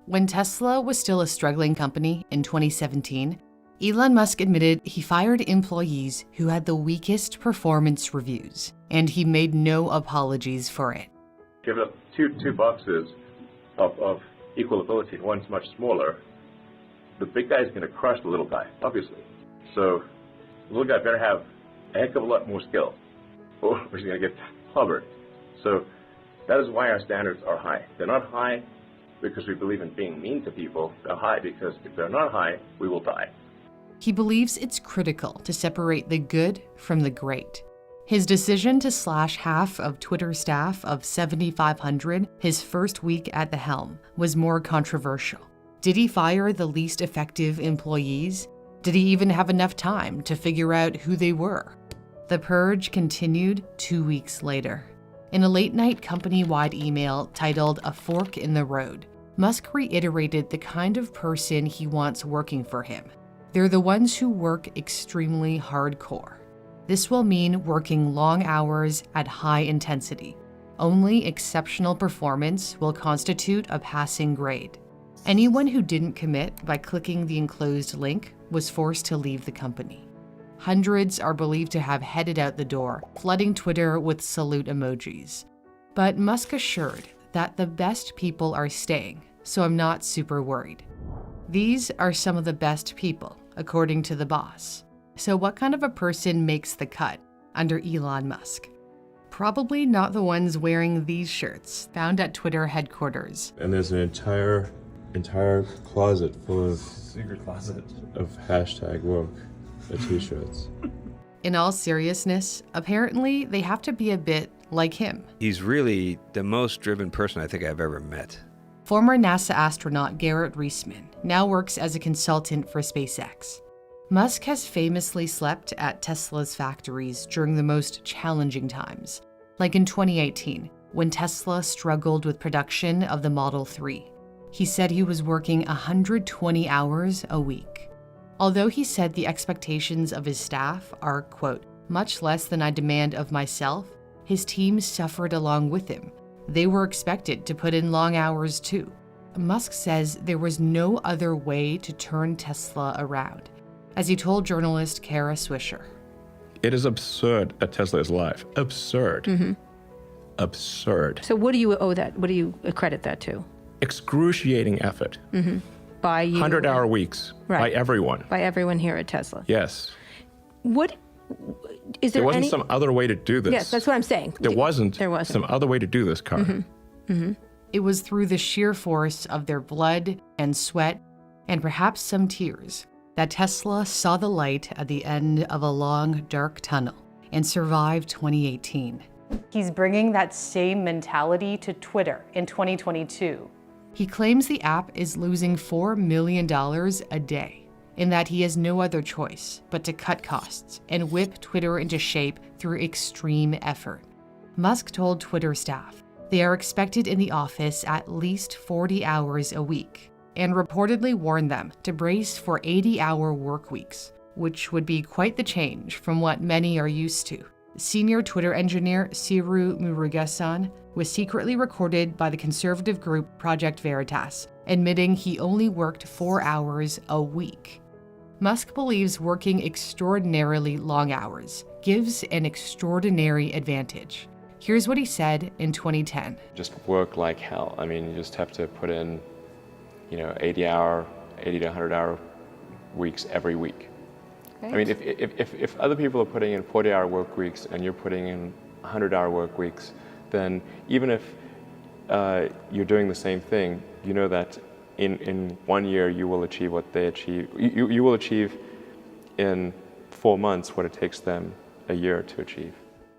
When Tesla was still a struggling company in 2017, Elon Musk admitted he fired employees who had the weakest performance reviews, and he made no apologies for it. Give up two boxes of equal ability, one's much smaller. The big guy is going to crush the little guy, obviously. So the little guy better have a heck of a lot more skill, or he's going to get clobbered. So that is why our standards are high. They're not high because we believe in being mean to people. They're high because if they're not high, we will die. He believes it's critical to separate the good from the great. His decision to slash half of Twitter staff of 7,500 his first week at the helm was more controversial. Did he fire the least effective employees? Did he even have enough time to figure out who they were? The purge continued 2 weeks later. In a late-night company-wide email titled "A Fork in the Road," Musk reiterated the kind of person he wants working for him. They're the ones who work extremely hardcore. This will mean working long hours at high intensity. Only exceptional performance will constitute a passing grade. Anyone who didn't commit by clicking the enclosed link was forced to leave the company. Hundreds are believed to have headed out the door, flooding Twitter with salute emojis. But Musk assured that the best people are staying, so I'm not super worried. These are some of the best people, according to the boss. So what kind of a person makes the cut under Elon Musk? Probably not the ones wearing these shirts found at Twitter headquarters. And there's an entire closet full of Secret closet of #woke t-shirts. In all seriousness, apparently they have to be a bit like him. He's really the most driven person I think I've ever met. Former NASA astronaut Garrett Reisman now works as a consultant for SpaceX. Musk has famously slept at Tesla's factories during the most challenging times, like in 2018, when Tesla struggled with production of the Model 3. He said he was working 120 hours a week. Although he said the expectations of his staff are, quote, much less than I demand of myself, his team suffered along with him. They were expected to put in long hours too. Musk says there was no other way to turn Tesla around, as he told journalist Kara Swisher. It is absurd that Tesla is alive. Absurd. Mm-hmm. Absurd. So what do you owe that? What do you accredit that to? Excruciating effort. Mm-hmm. By you? 100-hour weeks. Right. By everyone. By everyone here at Tesla. Yes. What is there? There wasn't some other way to do this. Yes, that's what I'm saying. There wasn't some other way to do this, Cara. Mm-hmm. Mm-hmm. It was through the sheer force of their blood and sweat, and perhaps some tears, that Tesla saw the light at the end of a long, dark tunnel and survived 2018. He's bringing that same mentality to Twitter in 2022. He claims the app is losing $4 million a day, in that he has no other choice but to cut costs and whip Twitter into shape through extreme effort. Musk told Twitter staff they are expected in the office at least 40 hours a week, and reportedly warned them to brace for 80-hour work weeks, which would be quite the change from what many are used to. Senior Twitter engineer Siru Murugesan was secretly recorded by the conservative group Project Veritas, admitting he only worked 4 hours a week. Musk believes working extraordinarily long hours gives an extraordinary advantage. Here's what he said in 2010. Just work like hell. I mean, you just have to put in, 80 to 100-hour weeks every week. Right. I mean, if other people are putting in 40-hour work weeks and you're putting in 100-hour work weeks, then even if you're doing the same thing, you know that in 1 year you will achieve what they achieve. You will achieve in 4 months what it takes them a year to achieve.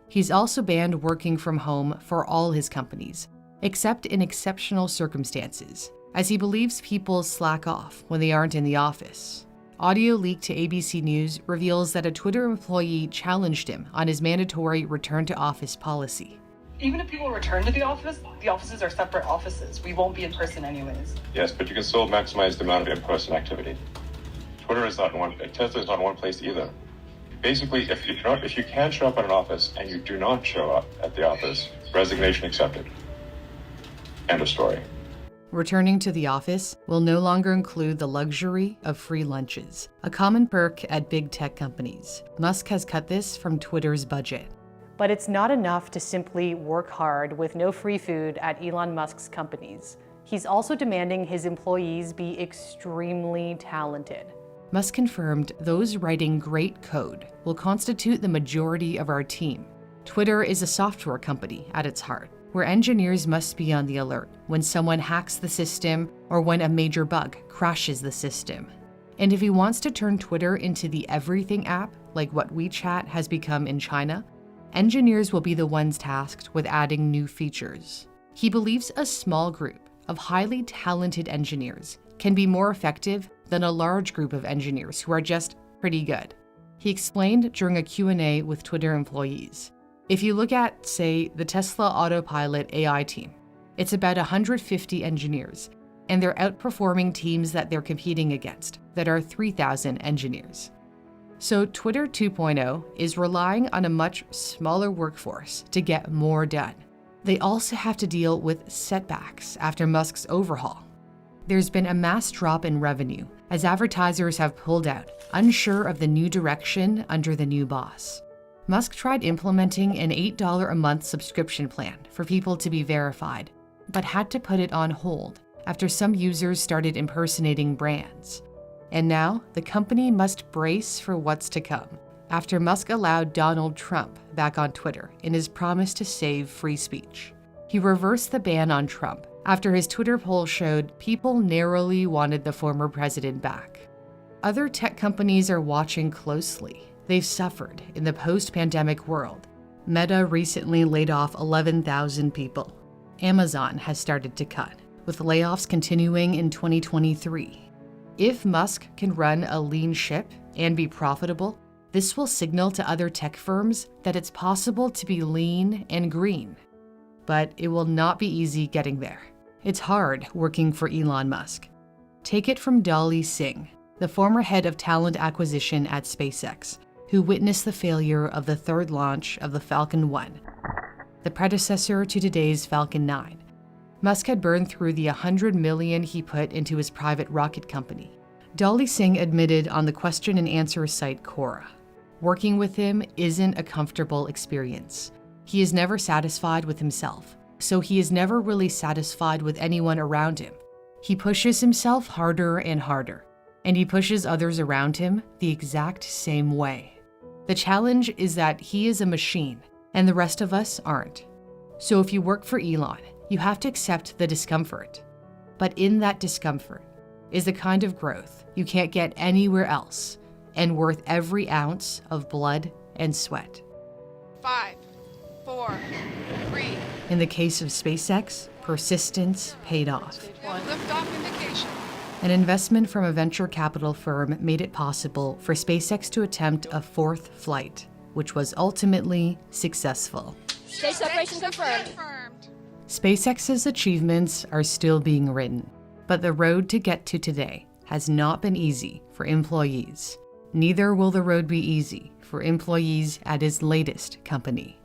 He's also banned working from home for all his companies, except in exceptional circumstances, as he believes people slack off when they aren't in the office. Audio leaked to ABC News reveals that a Twitter employee challenged him on his mandatory return-to-office policy. Even if people return to the offices are separate offices. We won't be in person anyways. Yes, but you can still maximize the amount of in-person activity. Tesla is not in one place either. Basically, if you can show up at an office and you do not show up at the office, resignation accepted. End of story. Returning to the office will no longer include the luxury of free lunches, a common perk at big tech companies. Musk has cut this from Twitter's budget. But it's not enough to simply work hard with no free food at Elon Musk's companies. He's also demanding his employees be extremely talented. Musk confirmed those writing great code will constitute the majority of our team. Twitter is a software company at its heart, where engineers must be on the alert when someone hacks the system or when a major bug crashes the system. And if he wants to turn Twitter into the everything app, like what WeChat has become in China, engineers will be the ones tasked with adding new features. He believes a small group of highly talented engineers can be more effective than a large group of engineers who are just pretty good. He explained during a Q&A with Twitter employees. If you look at, say, the Tesla Autopilot AI team, it's about 150 engineers, and they're outperforming teams that they're competing against that are 3,000 engineers. So Twitter 2.0 is relying on a much smaller workforce to get more done. They also have to deal with setbacks after Musk's overhaul. There's been a mass drop in revenue as advertisers have pulled out, unsure of the new direction under the new boss. Musk tried implementing an $8 a month subscription plan for people to be verified, but had to put it on hold after some users started impersonating brands. And now, the company must brace for what's to come, after Musk allowed Donald Trump back on Twitter in his promise to save free speech. He reversed the ban on Trump after his Twitter poll showed people narrowly wanted the former president back. Other tech companies are watching closely. They've suffered in the post-pandemic world. Meta recently laid off 11,000 people. Amazon has started to cut, with layoffs continuing in 2023. If Musk can run a lean ship and be profitable, this will signal to other tech firms that it's possible to be lean and green. But it will not be easy getting there. It's hard working for Elon Musk. Take it from Dolly Singh, the former head of talent acquisition at SpaceX, who witnessed the failure of the third launch of the Falcon 1, the predecessor to today's Falcon 9. Musk had burned through the $100 million he put into his private rocket company. Dolly Singh admitted on the question and answer site Quora. Working with him isn't a comfortable experience. He is never satisfied with himself, so he is never really satisfied with anyone around him. He pushes himself harder and harder, and he pushes others around him the exact same way. The challenge is that he is a machine, and the rest of us aren't. So if you work for Elon, you have to accept the discomfort. But in that discomfort is the kind of growth you can't get anywhere else and worth every ounce of blood and sweat. 5, 4, 3. In the case of SpaceX, persistence paid off. Liftoff indication. An investment from a venture capital firm made it possible for SpaceX to attempt a fourth flight, which was ultimately successful. Stage separation confirmed. SpaceX's achievements are still being written, but the road to get to today has not been easy for employees. Neither will the road be easy for employees at his latest company.